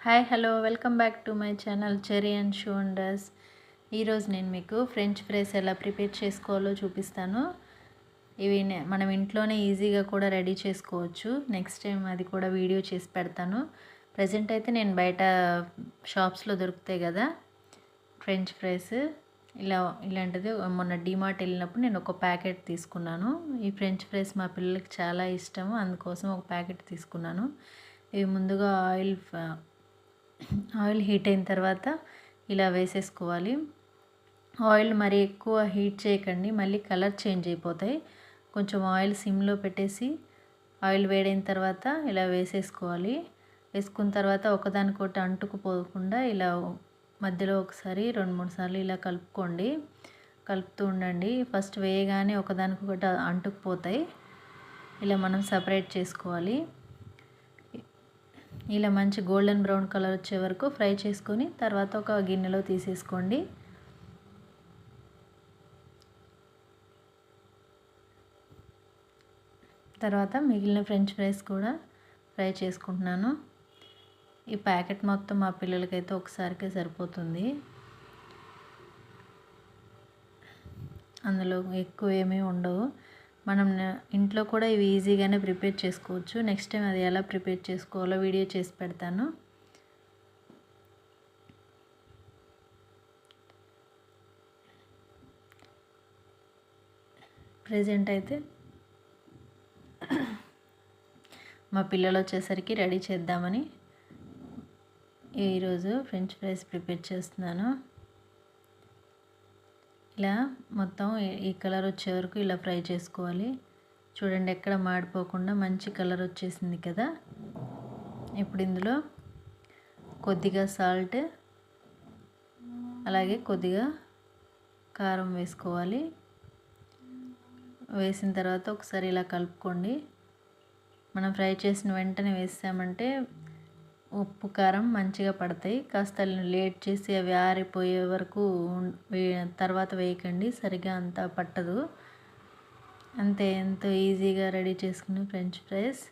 Hi hello welcome back to my channel cherry and shoe wonders. ఈరోజు నేను మీకు French fries ఎలా prepare చేసుకోవాలో చూపిస్తాను. ఇవి మనం ఇంట్లోనే ఈజీగా కూడా రెడీ చేసుకోవచ్చు. నెక్స్ట్ టైం అది కూడా వీడియో చేసి పెడతాను. ప్రజెంట్ అయితే నేను బయట షాప్స్లో దొరుకుతాయి కదా ఫ్రెంచ్ ఫ్రైస్, ఇలాంటిది మొన్న డీమార్ట్ వెళ్ళినప్పుడు నేను ఒక ప్యాకెట్ తీసుకున్నాను. ఈ ఫ్రెంచ్ ఫ్రైస్ మా పిల్లలకి చాలా ఇష్టము, అందుకోసం ఒక ప్యాకెట్ తీసుకున్నాను. ఇవి ముందుగా ఆయిల్ హీట్ అయిన తర్వాత ఇలా వేసేసుకోవాలి. ఆయిల్ మరి ఎక్కువ హీట్ చేయకండి, మళ్ళీ కలర్ చేంజ్ అయిపోతాయి. కొంచెం ఆయిల్ సిమ్లో పెట్టేసి ఆయిల్ వేడైన తర్వాత ఇలా వేసేసుకోవాలి. వేసుకున్న తర్వాత ఒకదానికొకటి అంటుకుపోకుండా ఇలా మధ్యలో ఒకసారి 2-3 సార్లు ఇలా కలుపుకోండి. కలుపుతూ ఉండండి. ఫస్ట్ వేయగానే ఒకదానికొకటి అంటుకుపోతాయి. ఇలా మనం సపరేట్ చేసుకోవాలి. ఇలా మంచి గోల్డెన్ బ్రౌన్ కలర్ వచ్చే వరకు ఫ్రై చేసుకొని తర్వాత ఒక గిన్నెలో తీసేసుకోండి. తర్వాత మిగిలిన ఫ్రెంచ్ ఫ్రైస్ కూడా ఫ్రై చేసుకుంటున్నాను. ఈ ప్యాకెట్ మొత్తం మా పిల్లలకైతే ఒకసారికే సరిపోతుంది. అందులో ఎక్కువ ఏమీ ఉండవు. మనం ఇంట్లో కూడా ఇవి ఈజీగానే ప్రిపేర్ చేసుకోవచ్చు. నెక్స్ట్ టైం అది ఎలా ప్రిపేర్ చేసుకోవాలో వీడియో చేసి పెడతాను. ప్రెజెంట్ అయితే మా పిల్లలు వచ్చేసరికి రెడీ చేద్దామని ఈరోజు ఫ్రెంచ్ ఫ్రైస్ ప్రిపేర్ చేస్తున్నాను. ఇలా మొత్తం ఈ కలర్ వచ్చే వరకు ఇలా ఫ్రై చేసుకోవాలి. చూడండి, ఎక్కడ మాడిపోకుండా మంచి కలర్ వచ్చేసింది కదా. ఇప్పుడు ఇందులో కొద్దిగా సాల్ట్, అలాగే కొద్దిగా కారం వేసుకోవాలి. వేసిన తర్వాత ఒకసారి ఇలా కలుపుకోండి. మనం ఫ్రై చేసిన వెంటనే వేసామంటే ఉప్పు కారం మంచిగా పడతాయి. కాస్త లేట్ చేసి అవి ఆరిపోయే వరకు తర్వాత వేయకండి, సరిగా అంతా పట్టదు. అంతే, ఎంతో ఈజీగా రెడీ చేసుకునే ఫ్రెంచ్ ఫ్రైస్.